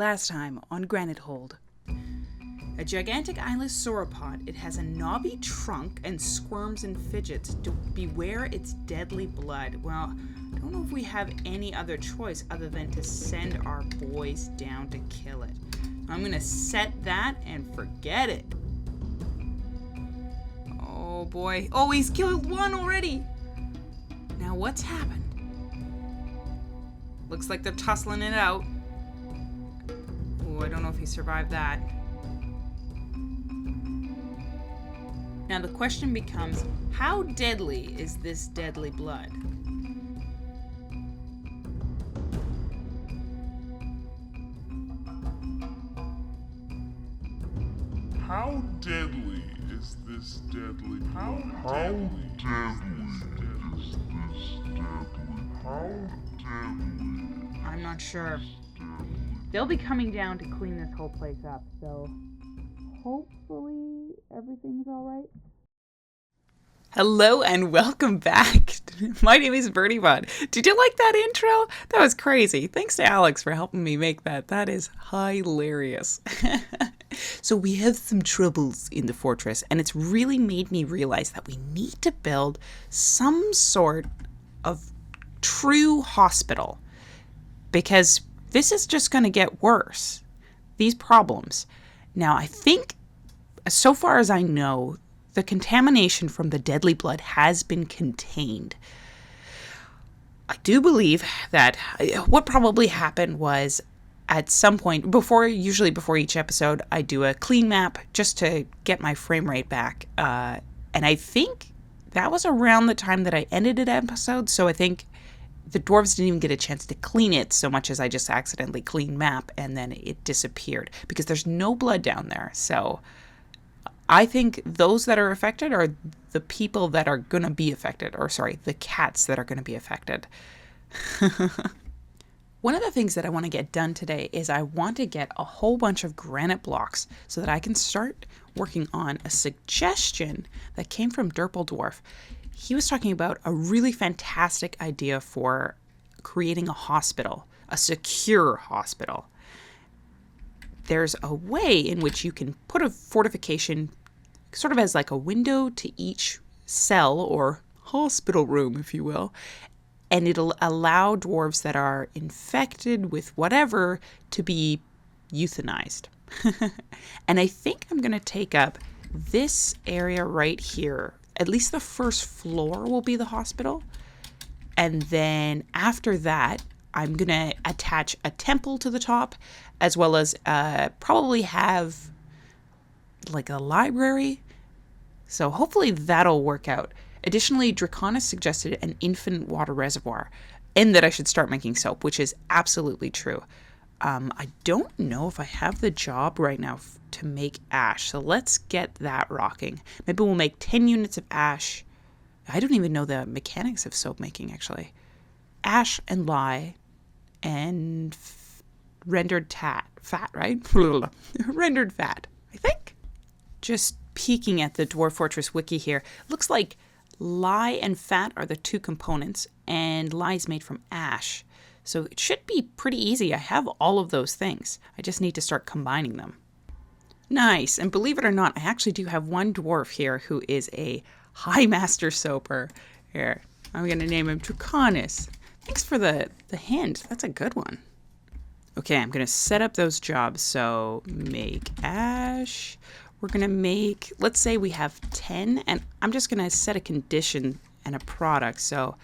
Last time on Granitehold. A gigantic eyeless sauropod, it has a knobby trunk and squirms and fidgets. Beware its deadly blood. Well, I don't know if we have any other choice other than to send our boys down to kill it. I'm gonna set that and forget it. Oh boy. Oh, he's killed one already! Now what's happened? Looks like they're tussling it out. Oh, I don't know if he survived that. Now the question becomes, how deadly is this deadly blood? How deadly is this deadly blood? How deadly is this deadly? How deadly? I'm not sure. They'll be coming down to clean this whole place up, so hopefully everything's all right. Hello and welcome back. My name is Birdybot. Did you like that intro? That was crazy. Thanks to Alex for helping me make that. That is hilarious. So we have some troubles in the fortress, and it's really made me realize that we need to build some sort of true hospital, because this is just going to get worse. These problems. Now, I think, so far as I know, the contamination from the deadly blood has been contained. I do believe that what probably happened was at some point, usually before each episode, I do a clean map just to get my frame rate back. And I think that was around the time that I ended an episode, so I think the dwarves didn't even get a chance to clean it so much as I just accidentally cleaned map and then it disappeared because there's no blood down there. So I think those that are affected are the people that are going to be affected, or sorry, the cats that are going to be affected. One of the things that I want to get done today is I want to get a whole bunch of granite blocks so that I can start working on a suggestion that came from Dwarf. He was talking about a really fantastic idea for creating a hospital, a secure hospital. There's a way in which you can put a fortification sort of as like a window to each cell or hospital room, if you will, and it'll allow dwarves that are infected with whatever to be euthanized. And I think I'm going to take up this area right here. At least the first floor will be the hospital. And then after that, I'm going to attach a temple to the top, as well as probably have like a library. So hopefully that'll work out. Additionally, Draconis suggested an infinite water reservoir and that I should start making soap, which is absolutely true. I don't know if I have the job right now to make ash, so let's get that rocking. Maybe we'll make 10 units of ash. I don't even know the mechanics of soap making, actually. Ash and lye and rendered fat, right? Rendered fat, I think. Just peeking at the Dwarf Fortress wiki here, looks like lye and fat are the two components, and lye is made from ash. So it should be pretty easy. I have all of those things. I just need to start combining them. Nice. And believe it or not, I actually do have one dwarf here who is a high master soaper. Here, I'm going to name him Draconis. Thanks for the hint. That's a good one. Okay, I'm going to set up those jobs. So make ash. We're going to make, let's say we have 10, and I'm just going to set a condition and a product. So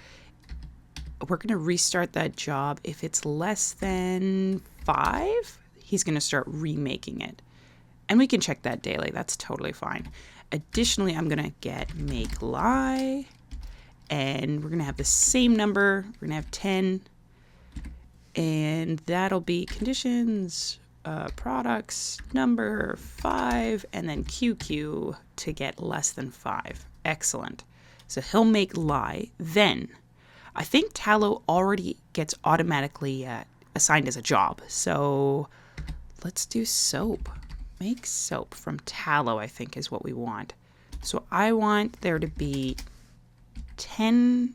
we're going to restart that job. If it's less than 5, he's going to start remaking it. And we can check that daily. That's totally fine. Additionally, I'm going to make lye, and we're going to have the same number. We're going to have 10, and that'll be conditions, products, number 5, and then QQ to get less than 5. Excellent. So he'll make lye. Then I think tallow already gets automatically assigned as a job. So let's do soap. Make soap from tallow, I think, is what we want. So I want there to be 10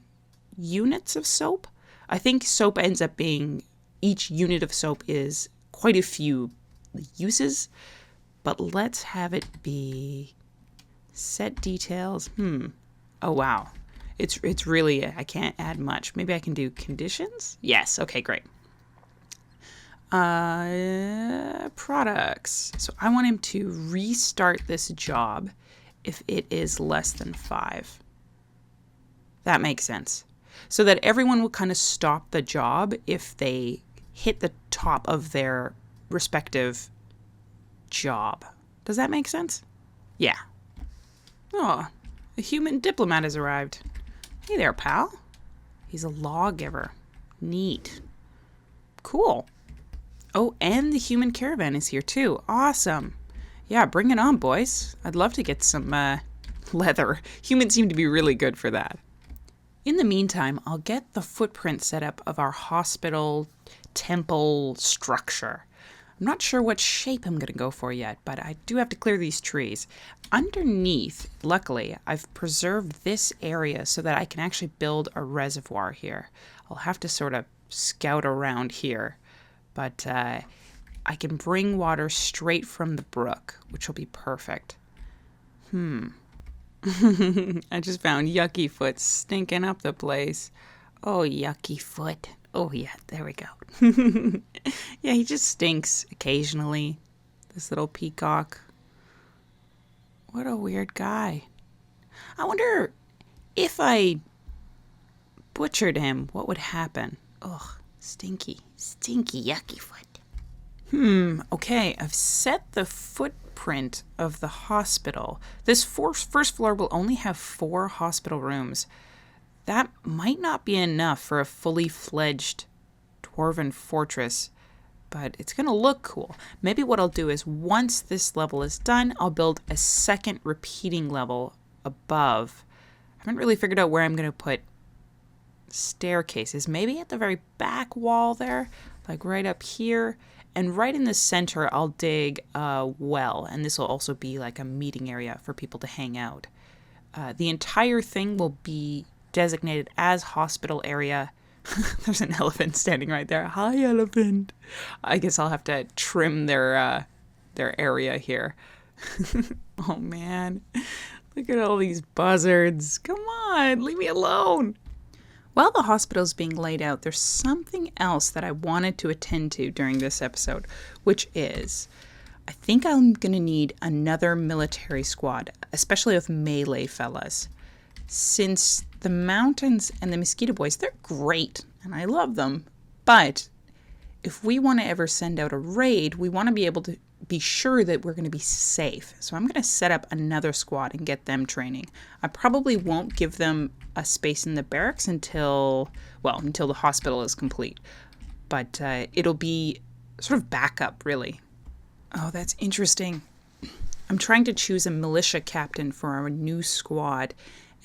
units of soap. I think soap ends up being, each unit of soap is quite a few uses, but let's have it be set details. Oh, wow. It's really, I can't add much. Maybe I can do conditions? Yes. Okay, great. Products. So I want him to restart this job if it is less than 5. That makes sense. So that everyone will kind of stop the job if they hit the top of their respective job. Does that make sense? Yeah. Oh, a human diplomat has arrived. Hey there, pal. He's a lawgiver. Neat. Cool. Oh, and the human caravan is here too. Awesome. Yeah, bring it on, boys. I'd love to get some leather. Humans seem to be really good for that. In the meantime, I'll get the footprint set up of our hospital temple structure. I'm not sure what shape I'm going to go for yet, but I do have to clear these trees. Underneath, luckily, I've preserved this area so that I can actually build a reservoir here. I'll have to sort of scout around here, but I can bring water straight from the brook, which will be perfect. I just found Yucky Foot stinking up the place. Oh, Yucky Foot. Oh, yeah, there we go. Yeah, he just stinks occasionally. This little peacock. What a weird guy. I wonder if I butchered him, what would happen? Ugh, stinky Yucky Foot. Okay, I've set the footprint of the hospital. This first floor will only have 4 hospital rooms. That might not be enough for a fully fledged dwarven fortress, but it's going to look cool. Maybe what I'll do is once this level is done, I'll build a second repeating level above. I haven't really figured out where I'm going to put staircases. Maybe at the very back wall there, like right up here. And right in the center, I'll dig a well, and this will also be like a meeting area for people to hang out. The entire thing will be designated as hospital area. There's an elephant standing right there. Hi, elephant. I guess I'll have to trim their area here. Oh, man. Look at all these buzzards. Come on, leave me alone. While the hospital's being laid out, there's something else that I wanted to attend to during this episode, which is I think I'm going to need another military squad, especially of melee fellas. Since the mountains and the mosquito boys, they're great, and I love them, but if we want to ever send out a raid, we want to be able to be sure that we're going to be safe. So I'm going to set up another squad and get them training. I probably won't give them a space in the barracks until the hospital is complete. But it'll be sort of backup, really. Oh, that's interesting. I'm trying to choose a militia captain for our new squad,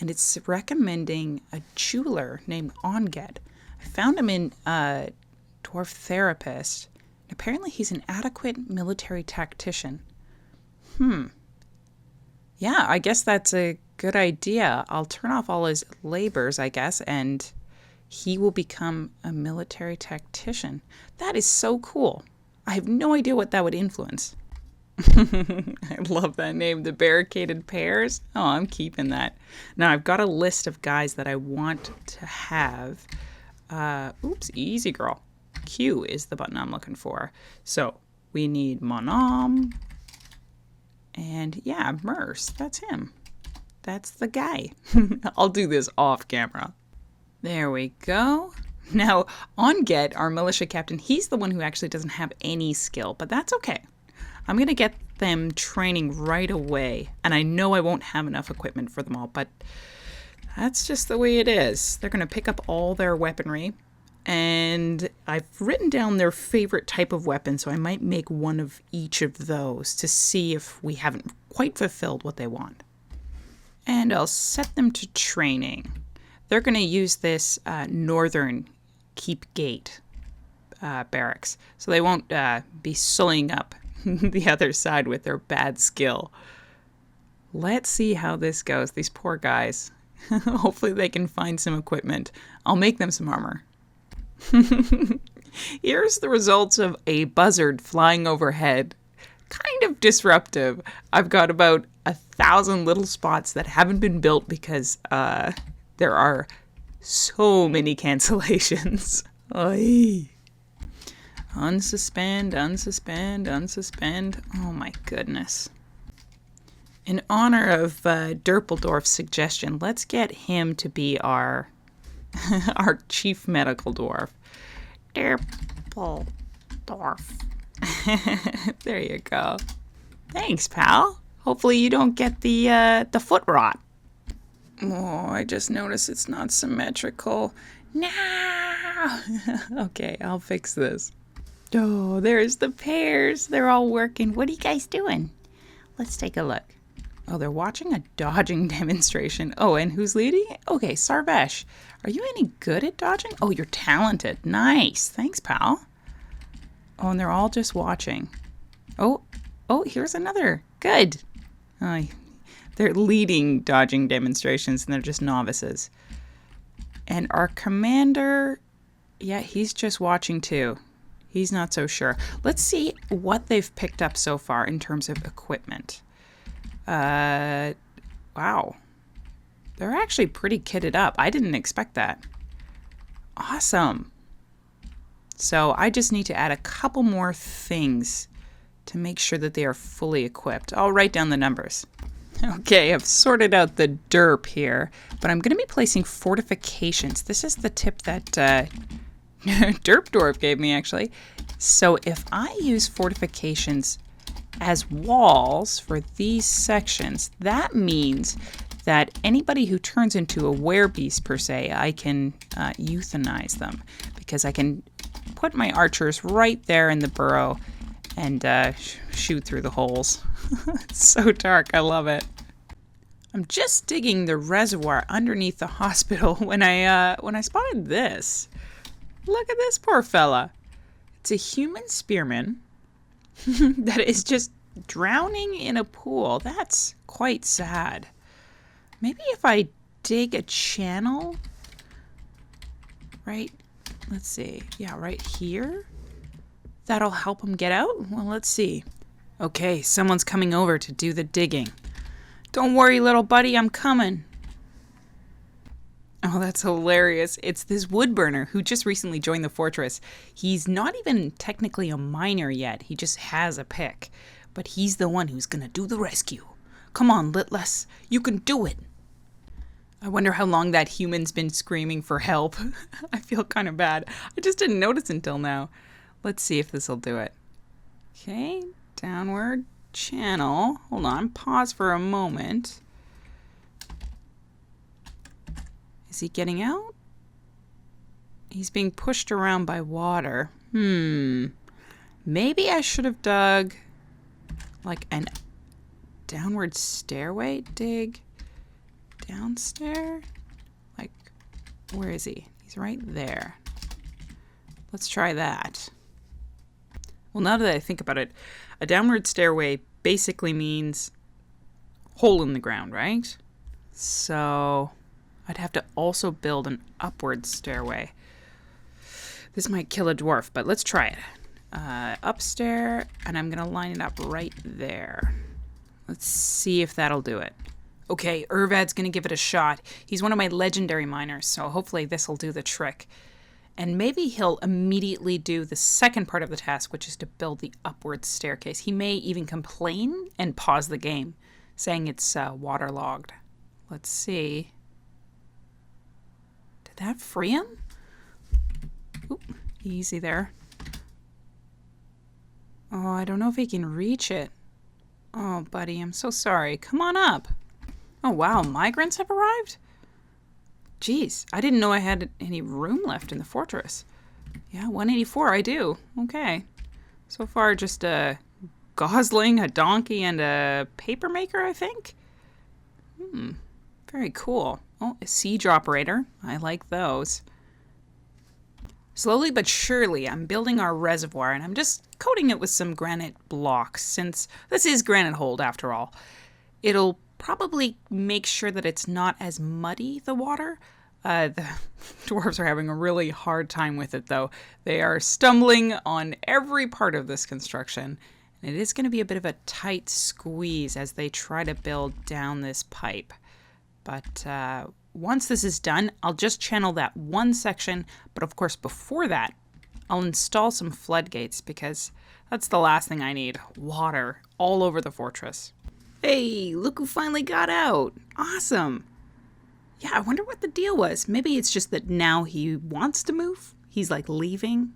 and it's recommending a jeweler named Onged. I found him in Dwarf Therapist. Apparently he's an adequate military tactician. Yeah, I guess that's a good idea. I'll turn off all his labors, I guess, and he will become a military tactician. That is so cool. I have no idea what that would influence. I love that name, the Barricaded Pears. Oh, I'm keeping that. Now, I've got a list of guys that I want to have. Oops, easy girl. Q is the button I'm looking for. So we need Monam. And yeah, Merce. That's him. That's the guy. I'll do this off camera. There we go. Now, Onged, our militia captain, he's the one who actually doesn't have any skill, but that's okay. I'm going to get them training right away. And I know I won't have enough equipment for them all, but that's just the way it is. They're going to pick up all their weaponry. And I've written down their favorite type of weapon, so I might make one of each of those to see if we haven't quite fulfilled what they want. And I'll set them to training. They're going to use this northern keep gate barracks, so they won't be sullying up the other side with their bad skill. Let's see how this goes. These poor guys. Hopefully they can find some equipment. I'll make them some armor. Here's the results of a buzzard flying overhead. Kind of disruptive. I've got about 1,000 little spots that haven't been built because there are so many cancellations. Oy. Unsuspend, unsuspend, unsuspend. Oh my goodness. In honor of Dwarf's suggestion, let's get him to be our our chief medical dwarf. Dwarf. There you go. Thanks, pal. Hopefully you don't get the foot rot. Oh, I just noticed it's not symmetrical. No! Okay, I'll fix this. Oh, there's the pears. They're all working. What are you guys doing? Let's take a look. Oh, they're watching a dodging demonstration. Oh, and who's leading? Okay, Sarvesh. Are you any good at dodging? Oh, you're talented. Nice. Thanks, pal. Oh, and they're all just watching. Oh, here's another. Good. They're leading dodging demonstrations, and they're just novices. And our commander, yeah, he's just watching too. He's not so sure. Let's see what they've picked up so far in terms of equipment. Wow. They're actually pretty kitted up. I didn't expect that. Awesome. So I just need to add a couple more things to make sure that they are fully equipped. I'll write down the numbers. Okay, I've sorted out the derp here, but I'm going to be placing fortifications. This is the tip that Derp Dwarf gave me, actually. So if I use fortifications as walls for these sections, that means that anybody who turns into a werebeast, per se, I can euthanize them, because I can put my archers right there in the burrow and shoot through the holes. It's so dark. I love it. I'm just digging the reservoir underneath the hospital when I spotted this. Look at this poor fella. It's a human spearman that is just drowning in a pool. That's quite sad. Maybe if I dig a channel, right? Let's see. Yeah, right here. That'll help him get out? Well, let's see. Okay, someone's coming over to do the digging. Don't worry, little buddy, I'm coming. Oh, that's hilarious. It's this woodburner who just recently joined the fortress. He's not even technically a miner yet. He just has a pick. But he's the one who's gonna do the rescue. Come on, Litless. You can do it. I wonder how long that human's been screaming for help. I feel kind of bad. I just didn't notice until now. Let's see if this will do it. Okay, downward channel. Hold on, pause for a moment. Is he getting out? He's being pushed around by water. Maybe I should have dug like an downward stairway. Dig downstairs. Like, where is he? He's right there. Let's try that. Well, now that I think about it, a downward stairway basically means hole in the ground, right? So I'd have to also build an upward stairway. This might kill a dwarf, but let's try it. Upstairs, and I'm going to line it up right there. Let's see if that'll do it. Okay, Irvad's going to give it a shot. He's one of my legendary miners, so hopefully this will do the trick. And maybe he'll immediately do the second part of the task, which is to build the upward staircase. He may even complain and pause the game, saying it's waterlogged. Let's see. Did that free him? Oop, easy there. Oh, I don't know if he can reach it. Oh, buddy, I'm so sorry. Come on up. Oh, wow, migrants have arrived? Jeez, I didn't know I had any room left in the fortress. Yeah, 184, I do. Okay. So far, just a gosling, a donkey, and a paper maker, I think? Very cool. Oh, a siege operator. I like those. Slowly but surely, I'm building our reservoir, and I'm just coating it with some granite blocks, since this is Granitehold, after all. It'll probably make sure that it's not as muddy, the water, The dwarves are having a really hard time with it, though. They are stumbling on every part of this construction. And it is going to be a bit of a tight squeeze as they try to build down this pipe. But once this is done, I'll just channel that one section. But of course, before that, I'll install some floodgates because that's the last thing I need. Water all over the fortress. Hey, look who finally got out. Awesome. Yeah, I wonder what the deal was. Maybe it's just that now he wants to move. He's like leaving.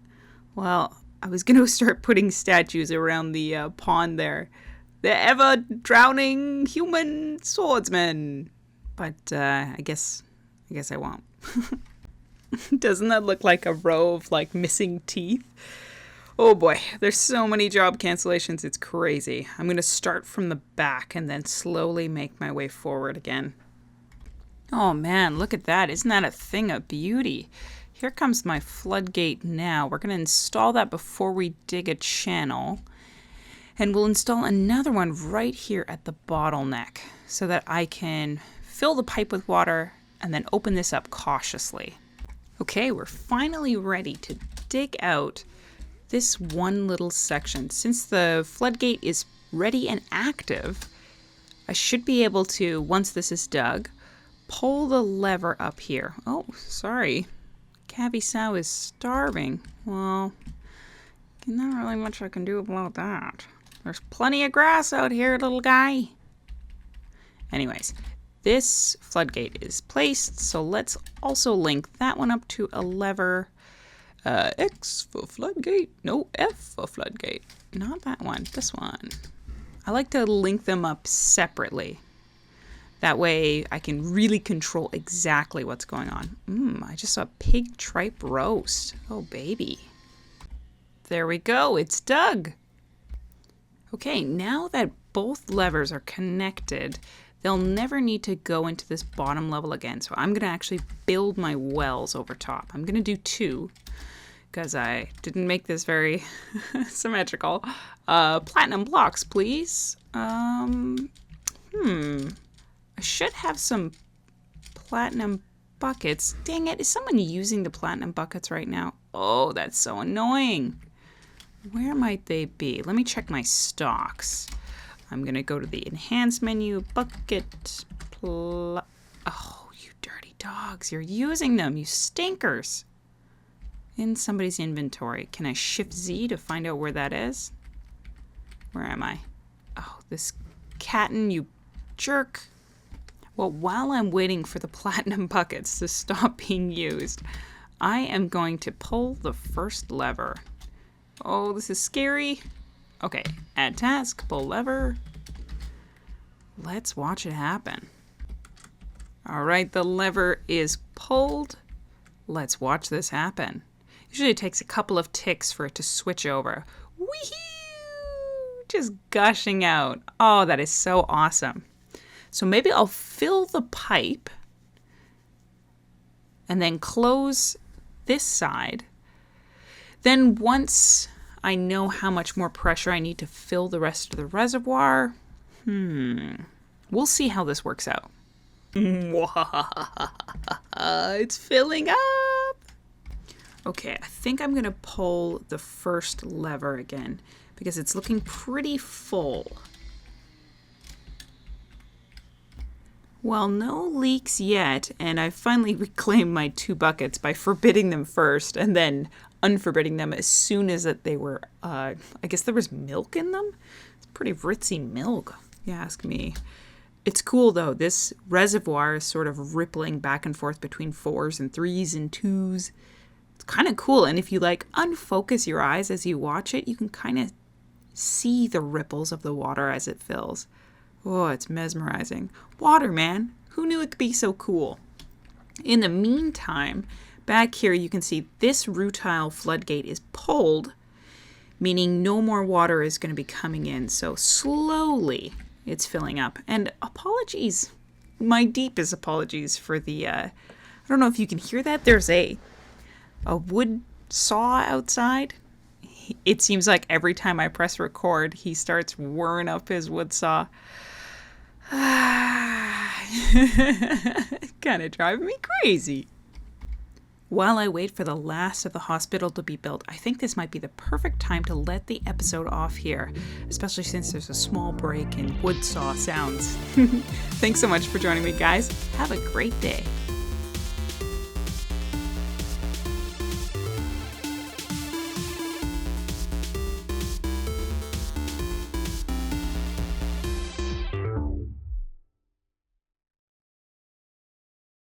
Well, I was going to start putting statues around the pond there. The ever-drowning human swordsman. But I guess I won't. Doesn't that look like a row of like missing teeth? Oh boy, there's so many job cancellations, it's crazy. I'm going to start from the back and then slowly make my way forward again. Oh man, look at that. Isn't that a thing of beauty? Here comes my floodgate now. We're going to install that before we dig a channel. And we'll install another one right here at the bottleneck so that I can fill the pipe with water and then open this up cautiously. Okay, we're finally ready to dig out this one little section. Since the floodgate is ready and active, I should be able to, once this is dug, pull the lever up here. Oh, sorry. Cavi Sow is starving. Well, not really much I can do about that. There's plenty of grass out here, little guy. Anyways, this floodgate is placed, so let's also link that one up to a lever. X for floodgate. No, F for floodgate. Not that one, this one. I like to link them up separately. That way I can really control exactly what's going on. I just saw pig tripe roast. Oh, baby. There we go. It's dug. Okay, now that both levers are connected, they'll never need to go into this bottom level again. So I'm going to actually build my wells over top. I'm going to do 2 because I didn't make this very symmetrical. Platinum blocks, please. I should have some platinum buckets. Dang it, is someone using the platinum buckets right now? Oh, that's so annoying. Where might they be? Let me check my stocks. I'm going to go to the enhance menu, bucket, oh, you dirty dogs. You're using them, you stinkers. In somebody's inventory. Can I shift Z to find out where that is? Where am I? Oh, this Catton, you jerk. Well, while I'm waiting for the platinum buckets to stop being used, I am going to pull the first lever. Oh, this is scary. Okay, add task, pull lever. Let's watch it happen. All right, the lever is pulled. Let's watch this happen. Usually it takes a couple of ticks for it to switch over. Wee-hoo! Just gushing out. Oh, that is so awesome. So maybe I'll fill the pipe and then close this side. Then once I know how much more pressure I need to fill the rest of the reservoir, we'll see how this works out. It's filling up. Okay, I think I'm going to pull the first lever again because it's looking pretty full. Well, no leaks yet, and I finally reclaimed my 2 buckets by forbidding them first and then unforbidding them as soon as that they were, I guess there was milk in them? It's pretty ritzy milk, if you ask me. It's cool, though. This reservoir is sort of rippling back and forth between 4s and 3s and 2s. It's kind of cool, and if you, like, unfocus your eyes as you watch it, you can kind of see the ripples of the water as it fills. Oh, it's mesmerizing. Water, man. Who knew it could be so cool? In the meantime, back here you can see this rutile floodgate is pulled, meaning no more water is going to be coming in. So slowly it's filling up. And apologies, my deepest apologies for the, I don't know if you can hear that. There's a wood saw outside. It seems like every time I press record, he starts whirring up his wood saw. Kind of driving me crazy. While I wait for the last of the hospital to be built, I think this might be the perfect time to let the episode off here, especially since there's a small break in wood saw sounds. Thanks so much for joining me, guys. Have a great day.